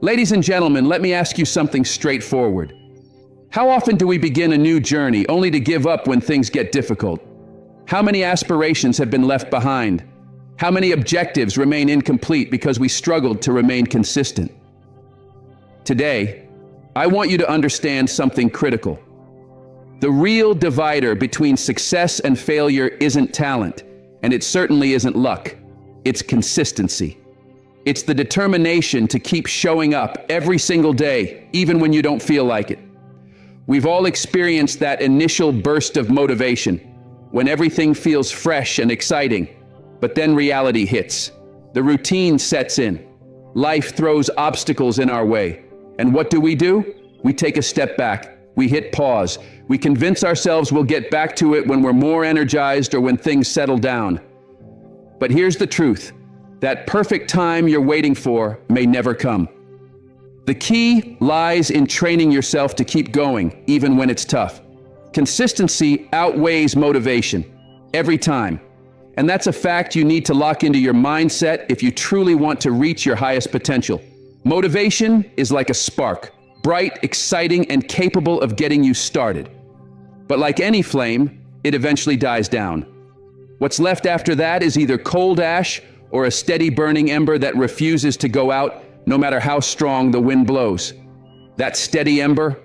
Ladies and gentlemen, let me ask you something straightforward. How often do we begin a new journey only to give up when things get difficult? How many aspirations have been left behind? How many objectives remain incomplete because we struggled to remain consistent? Today, I want you to understand something critical. The real divider between success and failure isn't talent, and it certainly isn't luck. It's consistency. It's the determination to keep showing up every single day, even when you don't feel like it. We've all experienced that initial burst of motivation, when everything feels fresh and exciting, but then reality hits. The routine sets in. Life throws obstacles in our way. And what do? We take a step back. We hit pause. We convince ourselves we'll get back to it when we're more energized or when things settle down. But here's the truth. That perfect time you're waiting for may never come. The key lies in training yourself to keep going, even when it's tough. Consistency outweighs motivation, every time. And that's a fact you need to lock into your mindset if you truly want to reach your highest potential. Motivation is like a spark, bright, exciting, and capable of getting you started. But like any flame, it eventually dies down. What's left after that is either cold ash or a steady burning ember that refuses to go out no matter how strong the wind blows. That steady ember,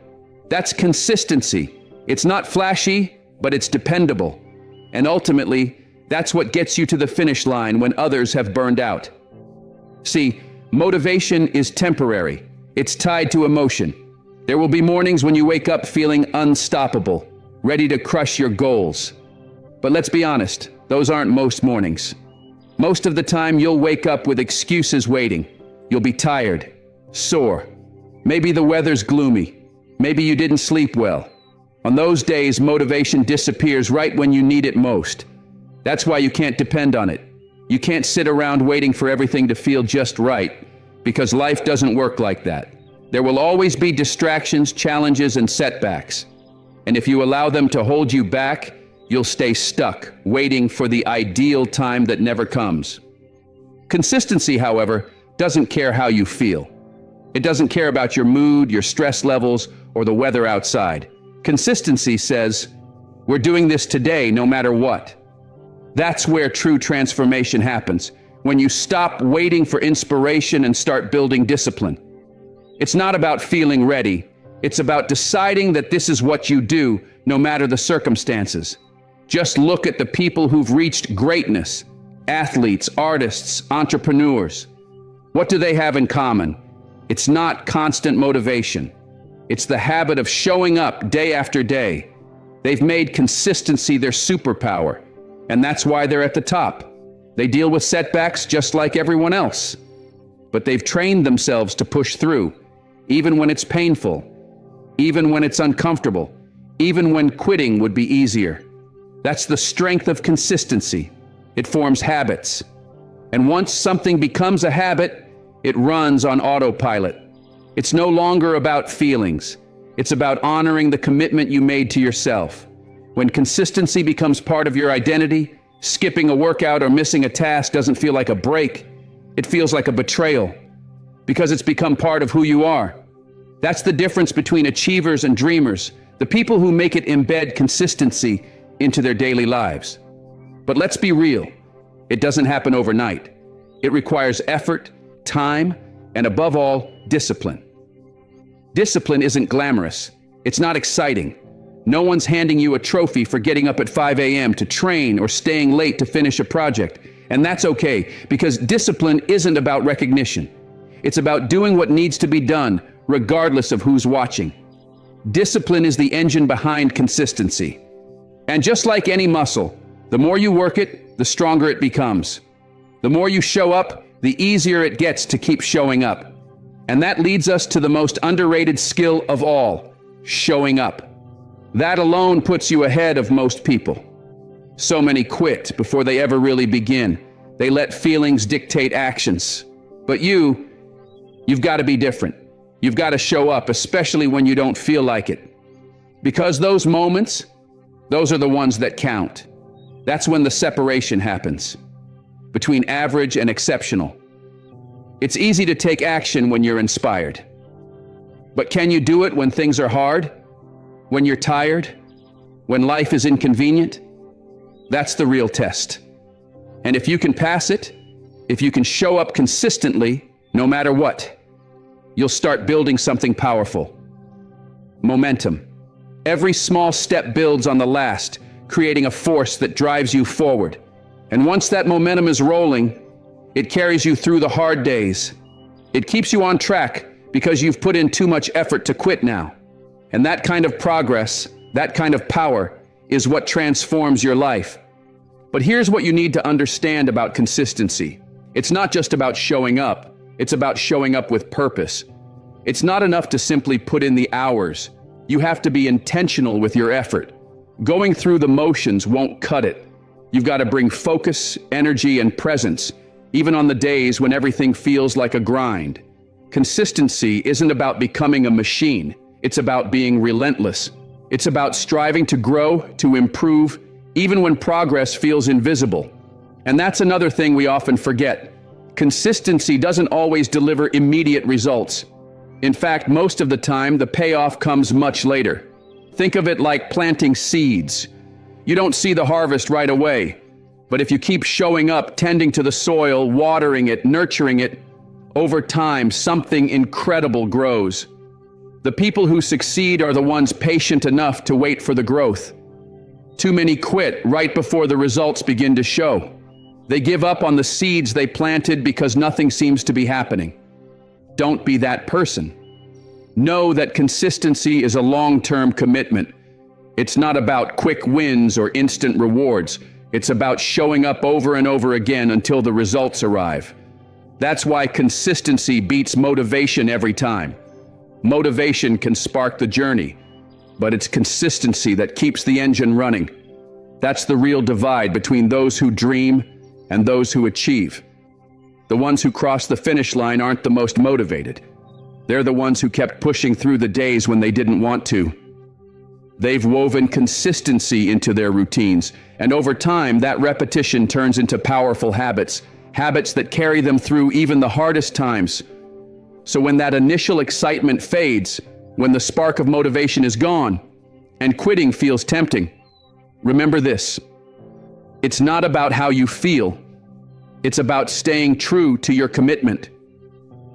that's consistency. It's not flashy, but it's dependable. And ultimately, that's what gets you to the finish line when others have burned out. See, motivation is temporary. It's tied to emotion. There will be mornings when you wake up feeling unstoppable, ready to crush your goals. But let's be honest, those aren't most mornings. Most of the time, you'll wake up with excuses waiting. You'll be tired, sore. Maybe the weather's gloomy. Maybe you didn't sleep well. On those days, motivation disappears right when you need it most. That's why you can't depend on it. You can't sit around waiting for everything to feel just right, because life doesn't work like that. There will always be distractions, challenges, and setbacks. And if you allow them to hold you back, you'll stay stuck, waiting for the ideal time that never comes. Consistency, however, doesn't care how you feel. It doesn't care about your mood, your stress levels, or the weather outside. Consistency says, we're doing this today no matter what. That's where true transformation happens, when you stop waiting for inspiration and start building discipline. It's not about feeling ready. It's about deciding that this is what you do, no matter the circumstances. Just look at the people who've reached greatness: athletes, artists, entrepreneurs. What do they have in common? It's not constant motivation. It's the habit of showing up day after day. They've made consistency their superpower, and that's why they're at the top. They deal with setbacks just like everyone else. But they've trained themselves to push through, even when it's painful, even when it's uncomfortable, even when quitting would be easier. That's the strength of consistency. It forms habits. And once something becomes a habit, it runs on autopilot. It's no longer about feelings. It's about honoring the commitment you made to yourself. When consistency becomes part of your identity, skipping a workout or missing a task doesn't feel like a break. It feels like a betrayal, because it's become part of who you are. That's the difference between achievers and dreamers, the people who make it embed consistency into their daily lives. But let's be real, it doesn't happen overnight. It requires effort, time, and above all, discipline. Discipline isn't glamorous. It's not exciting. No one's handing you a trophy for getting up at 5 a.m. to train or staying late to finish a project. And that's okay, because discipline isn't about recognition. It's about doing what needs to be done, regardless of who's watching. Discipline is the engine behind consistency. And just like any muscle, the more you work it, the stronger it becomes. The more you show up, the easier it gets to keep showing up. And that leads us to the most underrated skill of all: showing up. That alone puts you ahead of most people. So many quit before they ever really begin. They let feelings dictate actions. But you've got to be different. You've got to show up, especially when you don't feel like it. Because those moments, those are the ones that count. That's when the separation happens between average and exceptional. It's easy to take action when you're inspired. But can you do it when things are hard? When you're tired? When life is inconvenient? That's the real test. And if you can pass it, if you can show up consistently, no matter what, you'll start building something powerful. Momentum. Every small step builds on the last, creating a force that drives you forward. And once that momentum is rolling, it carries you through the hard days. It keeps you on track because you've put in too much effort to quit now. And that kind of progress, that kind of power, is what transforms your life. But here's what you need to understand about consistency. It's not just about showing up, it's about showing up with purpose. It's not enough to simply put in the hours. You have to be intentional with your effort. Going through the motions won't cut it. You've got to bring focus, energy, and presence, even on the days when everything feels like a grind. Consistency isn't about becoming a machine. It's about being relentless. It's about striving to grow, to improve, even when progress feels invisible. And that's another thing we often forget. Consistency doesn't always deliver immediate results. In fact, most of the time, the payoff comes much later. Think of it like planting seeds. You don't see the harvest right away, but if you keep showing up, tending to the soil, watering it, nurturing it, over time, something incredible grows. The people who succeed are the ones patient enough to wait for the growth. Too many quit right before the results begin to show. They give up on the seeds they planted because nothing seems to be happening. Don't be that person. Know that consistency is a long-term commitment. It's not about quick wins or instant rewards. It's about showing up over and over again until the results arrive. That's why consistency beats motivation every time. Motivation can spark the journey, but it's consistency that keeps the engine running. That's the real divide between those who dream and those who achieve. The ones who cross the finish line aren't the most motivated. They're the ones who kept pushing through the days when they didn't want to. They've woven consistency into their routines, and over time, that repetition turns into powerful habits, habits that carry them through even the hardest times. So when that initial excitement fades, when the spark of motivation is gone, and quitting feels tempting, remember this: it's not about how you feel. It's about staying true to your commitment.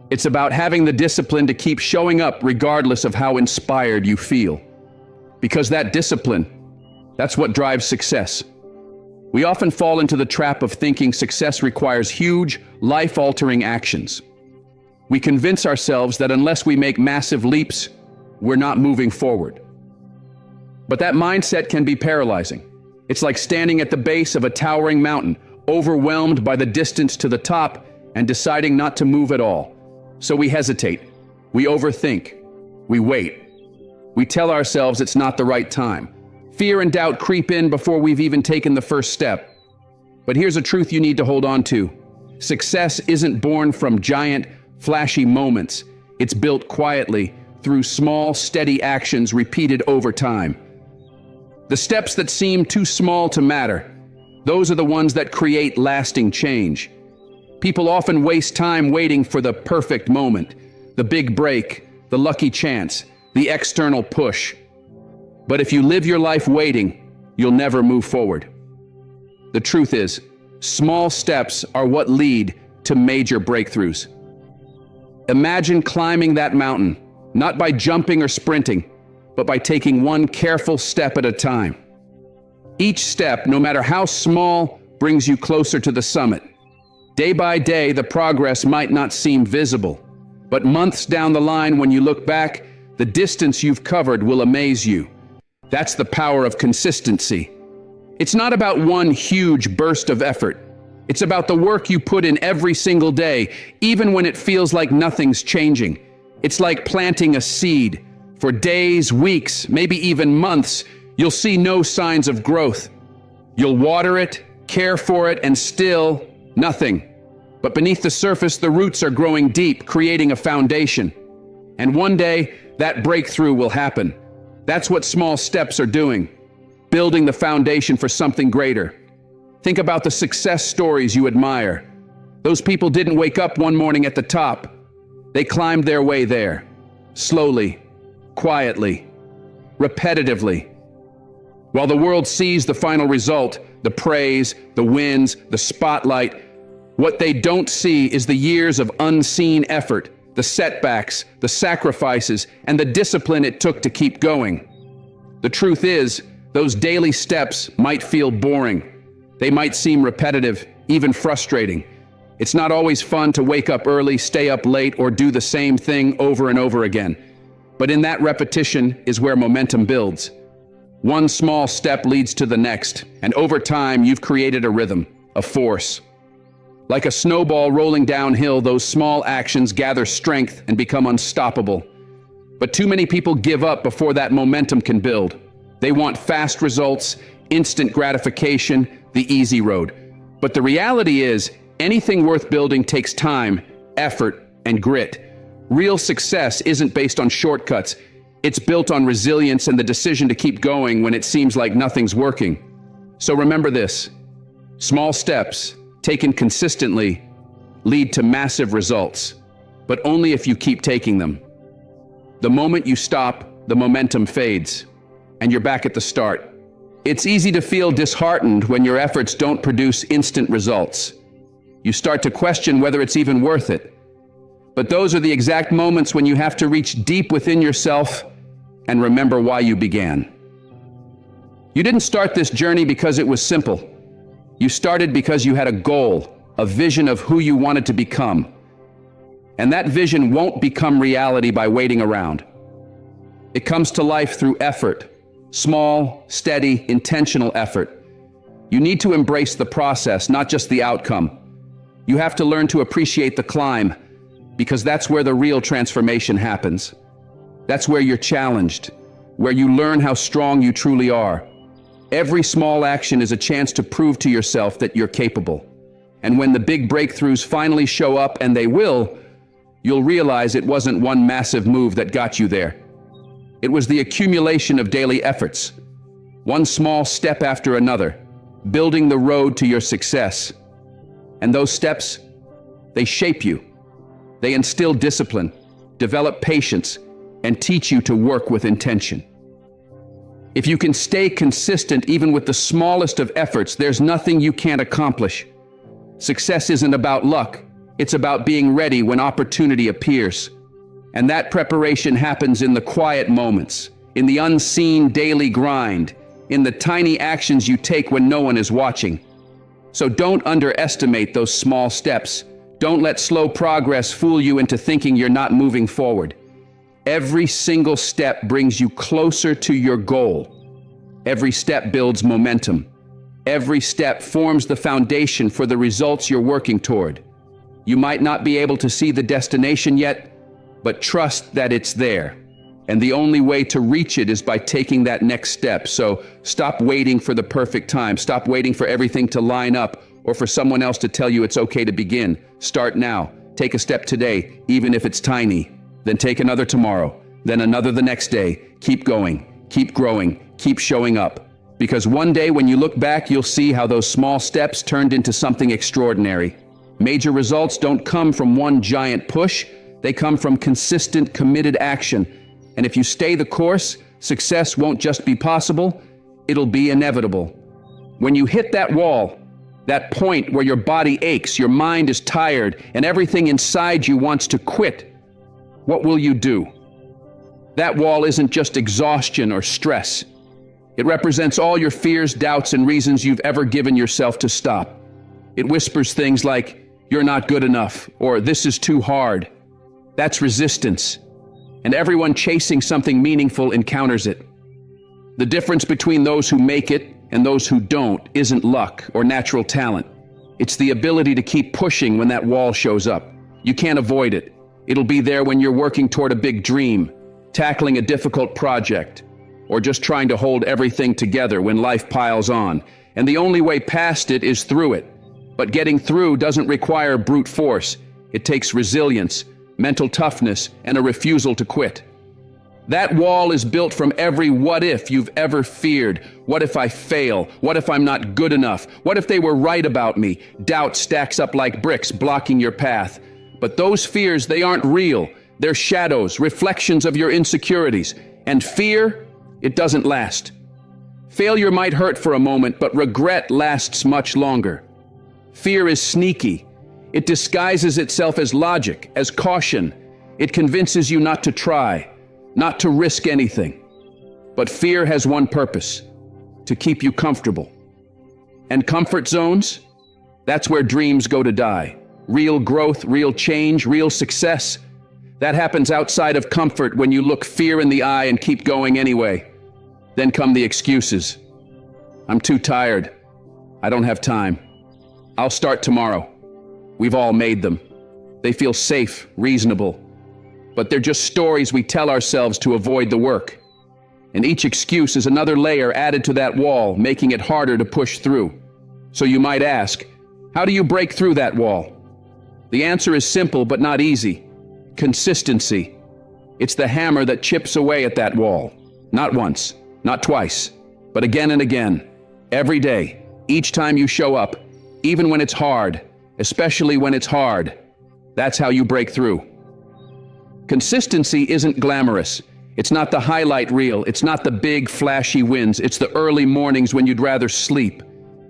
It's about having the discipline to keep showing up regardless of how inspired you feel. Because that discipline, that's what drives success. We often fall into the trap of thinking success requires huge, life-altering actions. We convince ourselves that unless we make massive leaps, we're not moving forward. But that mindset can be paralyzing. It's like standing at the base of a towering mountain, overwhelmed by the distance to the top and deciding not to move at all. So we hesitate, we overthink, we wait. We tell ourselves it's not the right time. Fear and doubt creep in before we've even taken the first step. But here's a truth you need to hold on to. Success isn't born from giant, flashy moments. It's built quietly through small, steady actions repeated over time. The steps that seem too small to matter, those are the ones that create lasting change. People often waste time waiting for the perfect moment, the big break, the lucky chance, the external push. But if you live your life waiting, you'll never move forward. The truth is, small steps are what lead to major breakthroughs. Imagine climbing that mountain, not by jumping or sprinting, but by taking one careful step at a time. Each step, no matter how small, brings you closer to the summit. Day by day, the progress might not seem visible, but months down the line, when you look back, the distance you've covered will amaze you. That's the power of consistency. It's not about one huge burst of effort. It's about the work you put in every single day, even when it feels like nothing's changing. It's like planting a seed. For days, weeks, maybe even months, you'll see no signs of growth. You'll water it, care for it, and still nothing. But beneath the surface, the roots are growing deep, creating a foundation. And one day, that breakthrough will happen. That's what small steps are doing, building the foundation for something greater. Think about the success stories you admire. Those people didn't wake up one morning at the top. They climbed their way there, slowly, quietly, repetitively. While the world sees the final result, the praise, the wins, the spotlight, what they don't see is the years of unseen effort, the setbacks, the sacrifices, and the discipline it took to keep going. The truth is, those daily steps might feel boring. They might seem repetitive, even frustrating. It's not always fun to wake up early, stay up late, or do the same thing over and over again. But in that repetition is where momentum builds. One small step leads to the next, and over time you've created a rhythm, a force. Like a snowball rolling downhill, those small actions gather strength and become unstoppable. But too many people give up before that momentum can build. They want fast results, instant gratification, the easy road. But the reality is, anything worth building takes time, effort, and grit. Real success isn't based on shortcuts. It's built on resilience and the decision to keep going when it seems like nothing's working. So remember this: small steps, taken consistently, lead to massive results, but only if you keep taking them. The moment you stop, the momentum fades, and you're back at the start. It's easy to feel disheartened when your efforts don't produce instant results. You start to question whether it's even worth it. But those are the exact moments when you have to reach deep within yourself and remember why you began. You didn't start this journey because it was simple. You started because you had a goal, a vision of who you wanted to become. And that vision won't become reality by waiting around. It comes to life through effort, small, steady, intentional effort. You need to embrace the process, not just the outcome. You have to learn to appreciate the climb, because that's where the real transformation happens. That's where you're challenged, where you learn how strong you truly are. Every small action is a chance to prove to yourself that you're capable. And when the big breakthroughs finally show up, and they will, you'll realize it wasn't one massive move that got you there. It was the accumulation of daily efforts, one small step after another, building the road to your success. And those steps, they shape you. They instill discipline, develop patience, and teach you to work with intention. If you can stay consistent even with the smallest of efforts, there's nothing you can't accomplish. Success isn't about luck. It's about being ready when opportunity appears. And that preparation happens in the quiet moments, in the unseen daily grind, in the tiny actions you take when no one is watching. So don't underestimate those small steps. Don't let slow progress fool you into thinking you're not moving forward. Every single step brings you closer to your goal. Every step builds momentum. Every step forms the foundation for the results you're working toward. You might not be able to see the destination yet, but trust that it's there. And the only way to reach it is by taking that next step. So stop waiting for the perfect time. Stop waiting for everything to line up or for someone else to tell you it's okay to begin. Start now. Take a step today, even if it's tiny. Then take another tomorrow, then another the next day. Keep going, keep growing, keep showing up. Because one day when you look back, you'll see how those small steps turned into something extraordinary. Major results don't come from one giant push. They come from consistent, committed action. And if you stay the course, success won't just be possible, it'll be inevitable. When you hit that wall, that point where your body aches, your mind is tired, and everything inside you wants to quit, what will you do? That wall isn't just exhaustion or stress. It represents all your fears, doubts, and reasons you've ever given yourself to stop. It whispers things like, "You're not good enough," or "This is too hard." That's resistance. And everyone chasing something meaningful encounters it. The difference between those who make it and those who don't isn't luck or natural talent. It's the ability to keep pushing when that wall shows up. You can't avoid it. It'll be there when you're working toward a big dream, tackling a difficult project, or just trying to hold everything together when life piles on. And the only way past it is through it. But getting through doesn't require brute force. It takes resilience, mental toughness, and a refusal to quit. That wall is built from every what if you've ever feared. What if I fail? What if I'm not good enough? What if they were right about me? Doubt stacks up like bricks, blocking your path. But those fears, they aren't real. They're shadows, reflections of your insecurities. And fear, it doesn't last. Failure might hurt for a moment, but regret lasts much longer. Fear is sneaky. It disguises itself as logic, as caution. It convinces you not to try, not to risk anything. But fear has one purpose: to keep you comfortable. And comfort zones? That's where dreams go to die. Real growth, real change, real success. That happens outside of comfort when you look fear in the eye and keep going anyway. Then come the excuses. I'm too tired. I don't have time. I'll start tomorrow. We've all made them. They feel safe, reasonable. But they're just stories we tell ourselves to avoid the work. And each excuse is another layer added to that wall, making it harder to push through. So you might ask, how do you break through that wall? The answer is simple but not easy. Consistency. It's the hammer that chips away at that wall. Not once, not twice, but again and again. Every day, each time you show up, even when it's hard, especially when it's hard. That's how you break through. Consistency isn't glamorous. It's not the highlight reel. It's not the big, flashy wins. It's the early mornings when you'd rather sleep.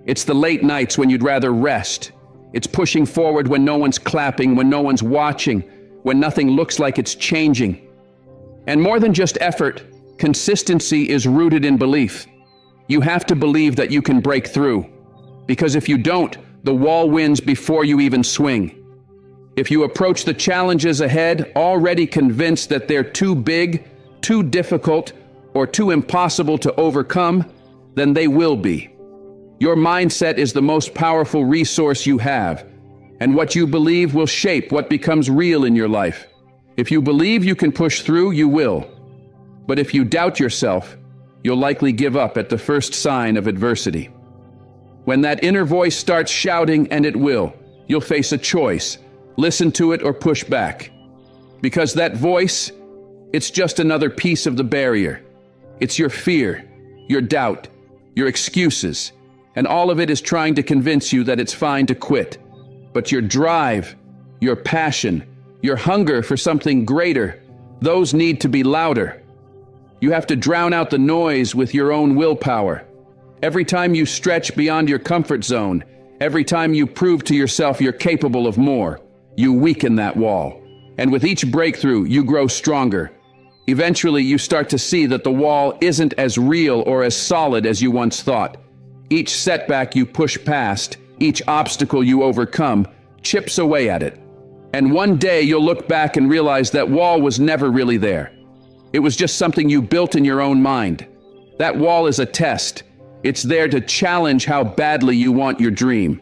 It's the late nights when you'd rather rest. It's pushing forward when no one's clapping, when no one's watching, when nothing looks like it's changing. And more than just effort, consistency is rooted in belief. You have to believe that you can break through. Because if you don't, the wall wins before you even swing. If you approach the challenges ahead already convinced that they're too big, too difficult, or too impossible to overcome, then they will be. Your mindset is the most powerful resource you have, and what you believe will shape what becomes real in your life. If you believe you can push through, you will. But if you doubt yourself, you'll likely give up at the first sign of adversity. When that inner voice starts shouting, and it will, you'll face a choice: listen to it or push back. Because that voice, it's just another piece of the barrier. It's your fear, your doubt, your excuses, and all of it is trying to convince you that it's fine to quit. But your drive, your passion, your hunger for something greater, those need to be louder. You have to drown out the noise with your own willpower. Every time you stretch beyond your comfort zone, every time you prove to yourself you're capable of more, you weaken that wall. And with each breakthrough, you grow stronger. Eventually, you start to see that the wall isn't as real or as solid as you once thought. Each setback you push past, each obstacle you overcome, chips away at it. And one day you'll look back and realize that wall was never really there. It was just something you built in your own mind. That wall is a test. It's there to challenge how badly you want your dream.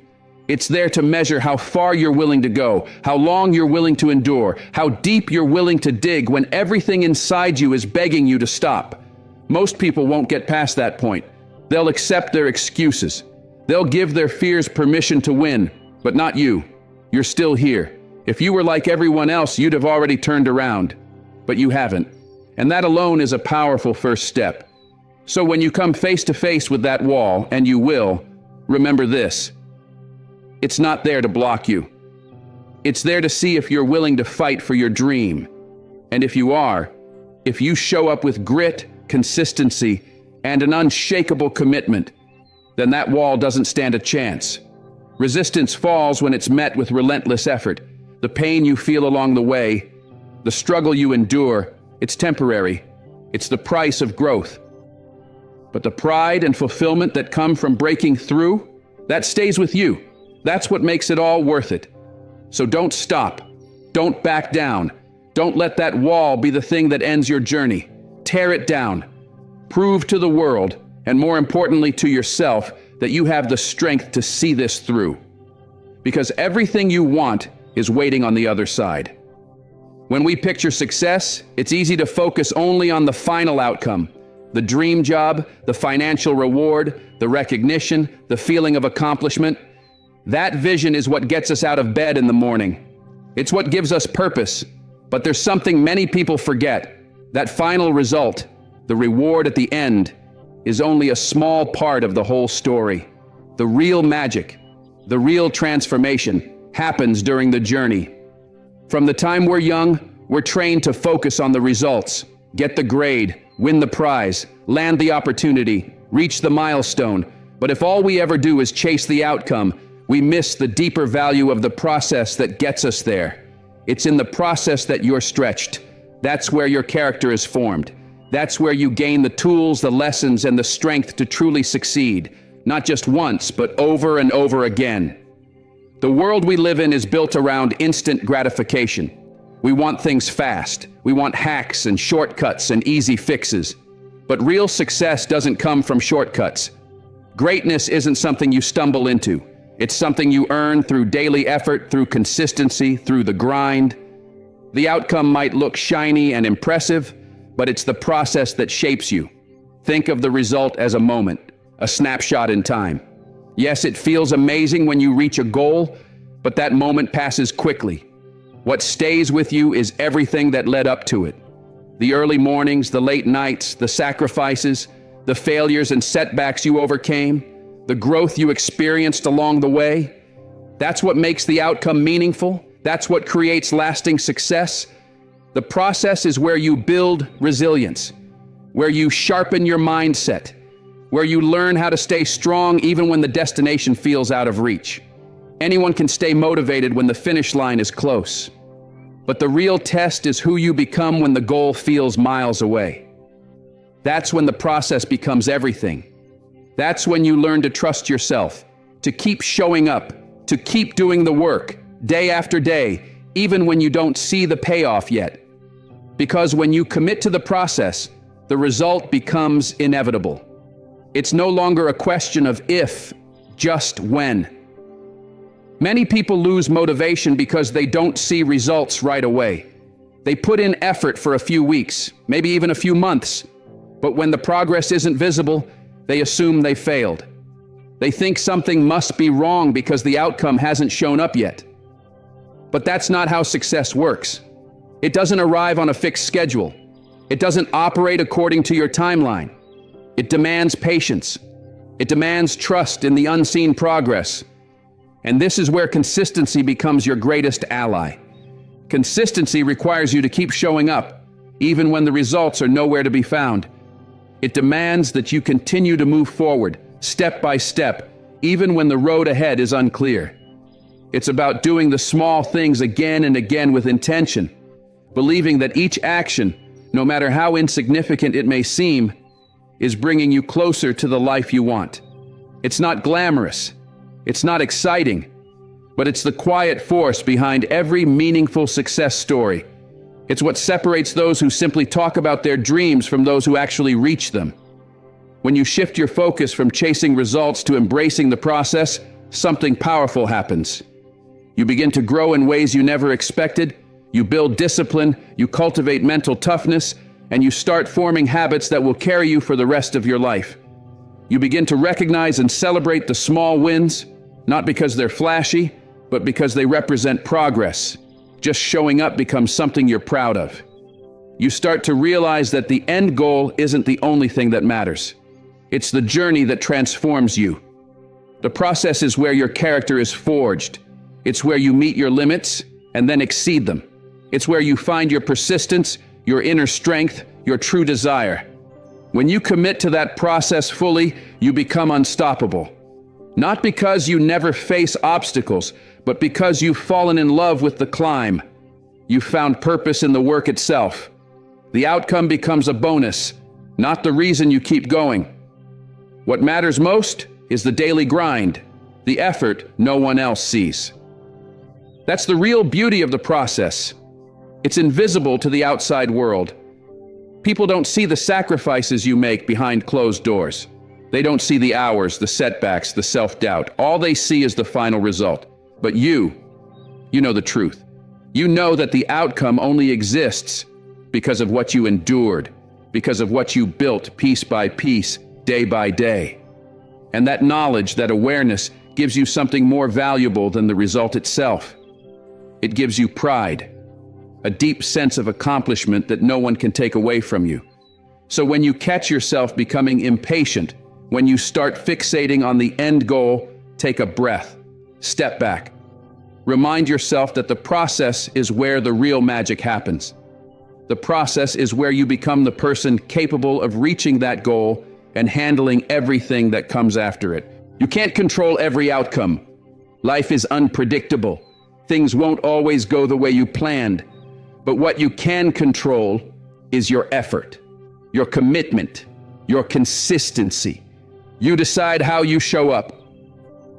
It's there to measure how far you're willing to go, how long you're willing to endure, how deep you're willing to dig when everything inside you is begging you to stop. Most people won't get past that point. They'll accept their excuses. They'll give their fears permission to win, but not you. You're still here. If you were like everyone else, you'd have already turned around. But you haven't. And that alone is a powerful first step. So when you come face to face with that wall, and you will, remember this: it's not there to block you. It's there to see if you're willing to fight for your dream. And if you are, if you show up with grit, consistency, and an unshakable commitment, then that wall doesn't stand a chance. Resistance falls when it's met with relentless effort. The pain you feel along the way, the struggle you endure, it's temporary. It's the price of growth. But the pride and fulfillment that come from breaking through, that stays with you. That's what makes it all worth it. So don't stop. Don't back down. Don't let that wall be the thing that ends your journey. Tear it down. Prove to the world, and more importantly to yourself, that you have the strength to see this through. Because everything you want is waiting on the other side. When we picture success, it's easy to focus only on the final outcome. The dream job, the financial reward, the recognition, the feeling of accomplishment. That vision is what gets us out of bed in the morning. It's what gives us purpose. But there's something many people forget. That final result, the reward at the end, is only a small part of the whole story. The real magic, the real transformation, happens during the journey. From the time we're young, we're trained to focus on the results, get the grade, win the prize, land the opportunity, reach the milestone. But if all we ever do is chase the outcome, we miss the deeper value of the process that gets us there. It's in the process that you're stretched. That's where your character is formed. That's where you gain the tools, the lessons, and the strength to truly succeed, not just once, but over and over again. The world we live in is built around instant gratification. We want things fast. We want hacks and shortcuts and easy fixes. But real success doesn't come from shortcuts. Greatness isn't something you stumble into. It's something you earn through daily effort, through consistency, through the grind. The outcome might look shiny and impressive, but it's the process that shapes you. Think of the result as a moment, a snapshot in time. Yes, it feels amazing when you reach a goal, but that moment passes quickly. What stays with you is everything that led up to it. The early mornings, the late nights, the sacrifices, the failures and setbacks you overcame, the growth you experienced along the way. That's what makes the outcome meaningful. That's what creates lasting success. The process is where you build resilience, where you sharpen your mindset, where you learn how to stay strong even when the destination feels out of reach. Anyone can stay motivated when the finish line is close. But the real test is who you become when the goal feels miles away. That's when the process becomes everything. That's when you learn to trust yourself, to keep showing up, to keep doing the work, day after day, even when you don't see the payoff yet. Because when you commit to the process, the result becomes inevitable. It's no longer a question of if, just when. Many people lose motivation because they don't see results right away. They put in effort for a few weeks, maybe even a few months, but when the progress isn't visible, they assume they failed. They think something must be wrong because the outcome hasn't shown up yet. But that's not how success works. It doesn't arrive on a fixed schedule. It doesn't operate according to your timeline. It demands patience. It demands trust in the unseen progress. And this is where consistency becomes your greatest ally. Consistency requires you to keep showing up, even when the results are nowhere to be found. It demands that you continue to move forward, step by step, even when the road ahead is unclear. It's about doing the small things again and again with intention, believing that each action, no matter how insignificant it may seem, is bringing you closer to the life you want. It's not glamorous. It's not exciting, but it's the quiet force behind every meaningful success story. It's what separates those who simply talk about their dreams from those who actually reach them. When you shift your focus from chasing results to embracing the process, something powerful happens. You begin to grow in ways you never expected. You build discipline, you cultivate mental toughness, and you start forming habits that will carry you for the rest of your life. You begin to recognize and celebrate the small wins, not because they're flashy, but because they represent progress. Just showing up becomes something you're proud of. You start to realize that the end goal isn't the only thing that matters. It's the journey that transforms you. The process is where your character is forged. It's where you meet your limits and then exceed them. It's where you find your persistence, your inner strength, your true desire. When you commit to that process fully, you become unstoppable. Not because you never face obstacles, but because you've fallen in love with the climb. You've found purpose in the work itself. The outcome becomes a bonus, not the reason you keep going. What matters most is the daily grind, the effort no one else sees. That's the real beauty of the process. It's invisible to the outside world. People don't see the sacrifices you make behind closed doors. They don't see the hours, the setbacks, the self-doubt. All they see is the final result. But you know the truth. You know that the outcome only exists because of what you endured, because of what you built piece by piece, day by day. And that knowledge, that awareness, gives you something more valuable than the result itself. It gives you pride. a deep sense of accomplishment that no one can take away from you. So when you catch yourself becoming impatient, when you start fixating on the end goal, take a breath, step back. Remind yourself that the process is where the real magic happens. The process is where you become the person capable of reaching that goal and handling everything that comes after it. You can't control every outcome. Life is unpredictable. Things won't always go the way you planned. But what you can control is your effort, your commitment, your consistency. You decide how you show up.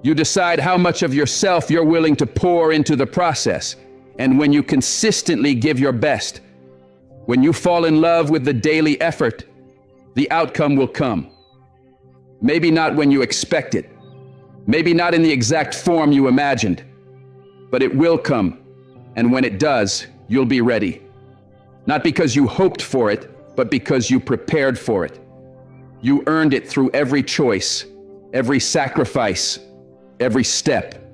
You decide how much of yourself you're willing to pour into the process. And when you consistently give your best, when you fall in love with the daily effort, the outcome will come. Maybe not when you expect it. Maybe not in the exact form you imagined. But it will come. And when it does, you'll be ready. Not because you hoped for it, but because you prepared for it. You earned it through every choice, every sacrifice, every step.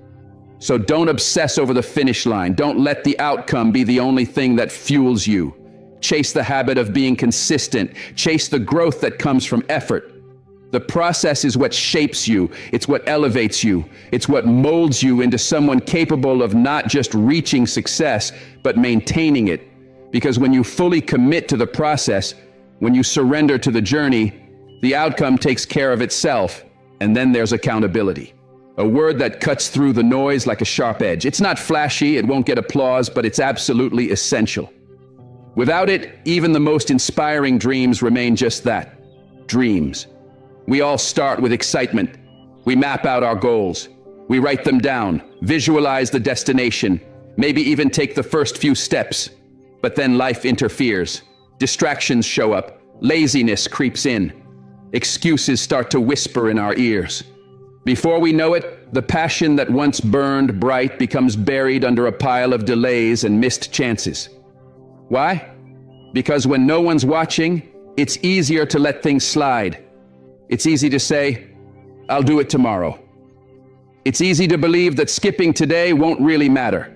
So don't obsess over the finish line. Don't let the outcome be the only thing that fuels you. Chase the habit of being consistent. Chase the growth that comes from effort. The process is what shapes you. It's what elevates you. It's what molds you into someone capable of not just reaching success, but maintaining it. Because when you fully commit to the process, when you surrender to the journey, the outcome takes care of itself. And then there's accountability. A word that cuts through the noise like a sharp edge. It's not flashy, it won't get applause, but it's absolutely essential. Without it, even the most inspiring dreams remain just that, dreams. We all start with excitement. We map out our goals. We write them down, visualize the destination, maybe even take the first few steps. But then life interferes. Distractions show up. Laziness creeps in. Excuses start to whisper in our ears. Before we know it, the passion that once burned bright becomes buried under a pile of delays and missed chances. Why? Because when no one's watching, it's easier to let things slide. It's easy to say, I'll do it tomorrow. It's easy to believe that skipping today won't really matter.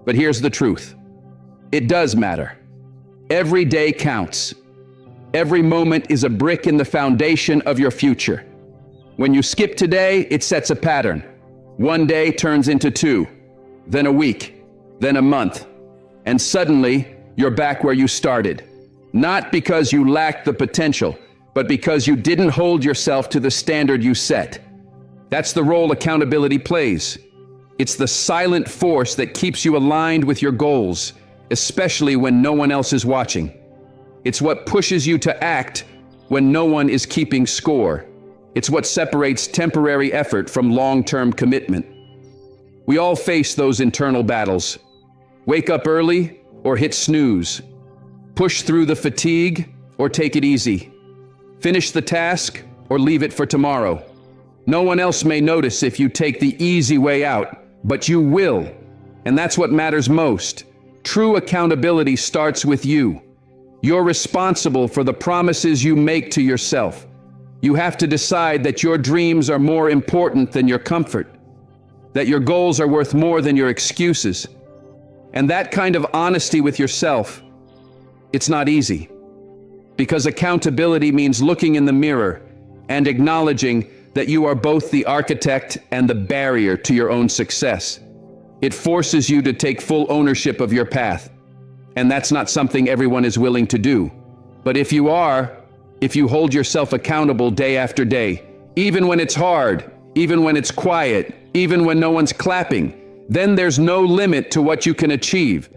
But here's the truth. It does matter. Every day counts. Every moment is a brick in the foundation of your future. When you skip today, it sets a pattern. One day turns into 2, then a week, then a month, and suddenly you're back where you started. Not because you lacked the potential, but because you didn't hold yourself to the standard you set. That's the role accountability plays. It's the silent force that keeps you aligned with your goals, especially when no one else is watching. It's what pushes you to act when no one is keeping score. It's what separates temporary effort from long-term commitment. We all face those internal battles. Wake up early or hit snooze. Push through the fatigue or take it easy. Finish the task or leave it for tomorrow. No one else may notice if you take the easy way out, but you will. And that's what matters most. True accountability starts with you. You're responsible for the promises you make to yourself. You have to decide that your dreams are more important than your comfort, that your goals are worth more than your excuses. And that kind of honesty with yourself, it's not easy. Because accountability means looking in the mirror and acknowledging that you are both the architect and the barrier to your own success. It forces you to take full ownership of your path. And that's not something everyone is willing to do. But if you are, if you hold yourself accountable day after day, even when it's hard, even when it's quiet, even when no one's clapping, then there's no limit to what you can achieve.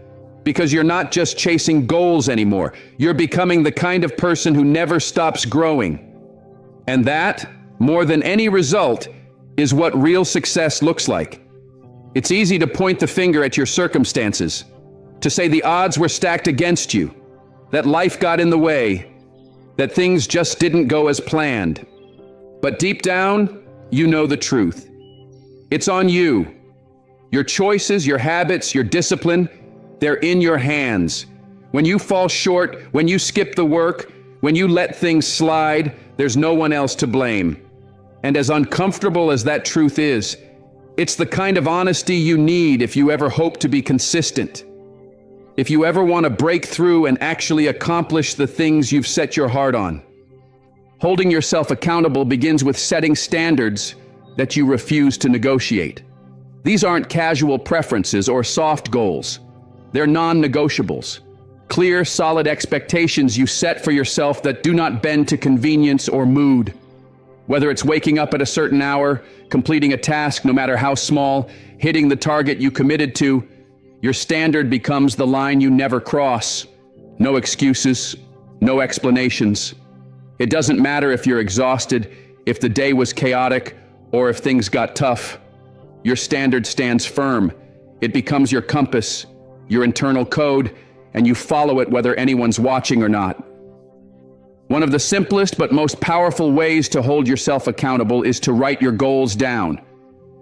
Because you're not just chasing goals anymore. You're becoming the kind of person who never stops growing. And that, more than any result, is what real success looks like. It's easy to point the finger at your circumstances, to say the odds were stacked against you, that life got in the way, that things just didn't go as planned. But deep down, you know the truth. It's on you. Your choices, your habits, your discipline, they're in your hands. When you fall short, when you skip the work, when you let things slide, there's no one else to blame. And as uncomfortable as that truth is, it's the kind of honesty you need if you ever hope to be consistent. if you ever want to break through and actually accomplish the things you've set your heart on. Holding yourself accountable begins with setting standards that you refuse to negotiate. These aren't casual preferences or soft goals. They're non-negotiables. Clear, solid expectations you set for yourself that do not bend to convenience or mood. Whether it's waking up at a certain hour, completing a task no matter how small, hitting the target you committed to, your standard becomes the line you never cross. No excuses, no explanations. It doesn't matter if you're exhausted, if the day was chaotic, or if things got tough. Your standard stands firm. It becomes your compass, your internal code, and you follow it whether anyone's watching or not. One of the simplest but most powerful ways to hold yourself accountable is to write your goals down.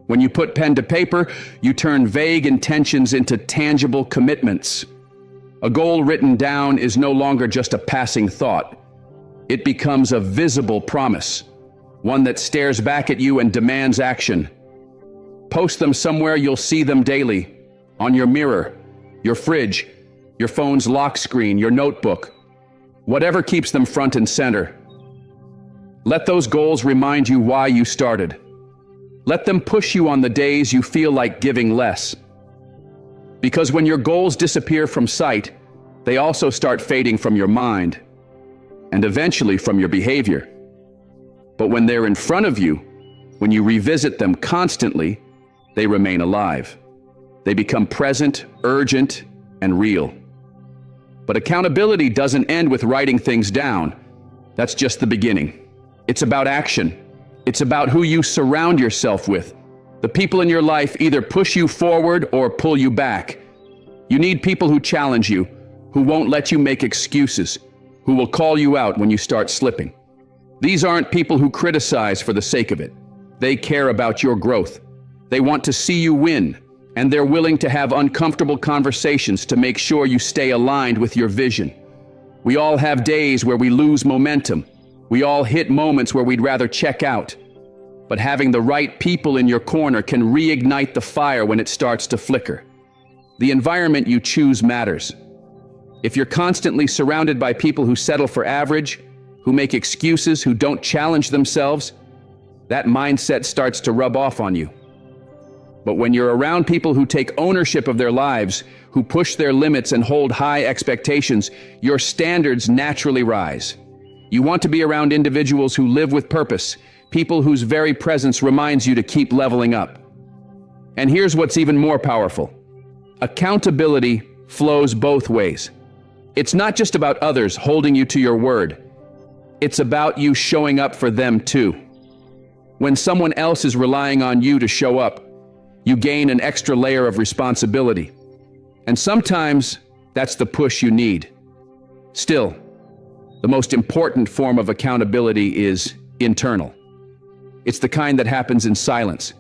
When you put pen to paper, you turn vague intentions into tangible commitments. A goal written down is no longer just a passing thought. It becomes a visible promise, one that stares back at you and demands action. Post them somewhere you'll see them daily, on your mirror, your fridge, your phone's lock screen, your notebook, whatever keeps them front and center. Let those goals remind you why you started. Let them push you on the days you feel like giving less. Because when your goals disappear from sight, they also start fading from your mind, and eventually from your behavior. But when they're in front of you, when you revisit them constantly, they remain alive. They become present, urgent, and real. But accountability doesn't end with writing things down. That's just the beginning. It's about action. It's about who you surround yourself with. The people in your life either push you forward or pull you back. You need people who challenge you, who won't let you make excuses, who will call you out when you start slipping. These aren't people who criticize for the sake of it. They care about your growth. They want to see you win, and they're willing to have uncomfortable conversations to make sure you stay aligned with your vision. We all have days where we lose momentum. We all hit moments where we'd rather check out. But having the right people in your corner can reignite the fire when it starts to flicker. The environment you choose matters. If you're constantly surrounded by people who settle for average, who make excuses, who don't challenge themselves, that mindset starts to rub off on you. But when you're around people who take ownership of their lives, who push their limits and hold high expectations, your standards naturally rise. You want to be around individuals who live with purpose, people whose very presence reminds you to keep leveling up. And here's what's even more powerful. Accountability flows both ways. It's not just about others holding you to your word. It's about you showing up for them too. When someone else is relying on you to show up, you gain an extra layer of responsibility. And sometimes that's the push you need. Still, the most important form of accountability is internal. It's the kind that happens in silence.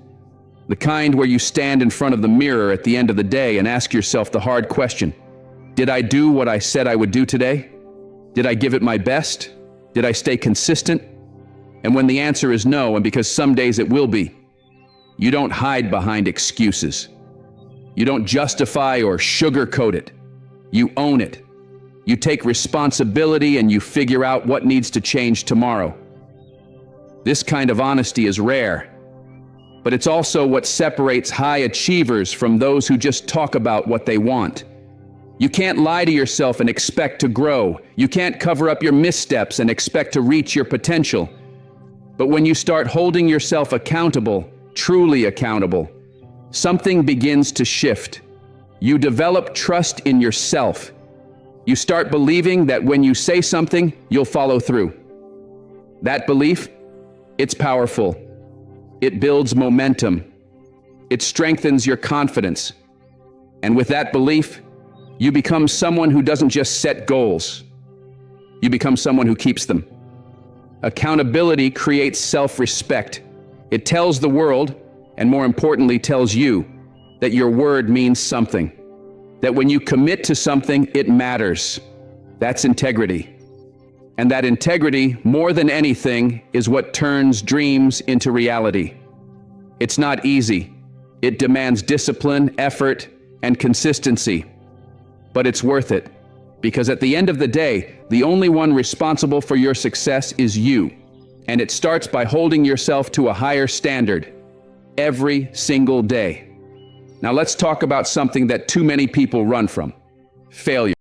The kind where you stand in front of the mirror at the end of the day and ask yourself the hard question: did I do what I said I would do today? Did I give it my best? Did I stay consistent? And when the answer is no, and because some days it will be, you don't hide behind excuses. You don't justify or sugarcoat it. You own it. You take responsibility and you figure out what needs to change tomorrow. This kind of honesty is rare, but it's also what separates high achievers from those who just talk about what they want. You can't lie to yourself and expect to grow. You can't cover up your missteps and expect to reach your potential. But when you start holding yourself accountable, truly accountable, something begins to shift. You develop trust in yourself. You start believing that when you say something, you'll follow through. That belief, it's powerful. It builds momentum. It strengthens your confidence. And with that belief, you become someone who doesn't just set goals. You become someone who keeps them. Accountability creates self-respect. It tells the world, and more importantly tells you, that your word means something. That when you commit to something, it matters. That's integrity. And that integrity, more than anything, is what turns dreams into reality. It's not easy. It demands discipline, effort, and consistency. But it's worth it. Because at the end of the day, the only one responsible for your success is you. And it starts by holding yourself to a higher standard every single day. Now let's talk about something that too many people run from: failure.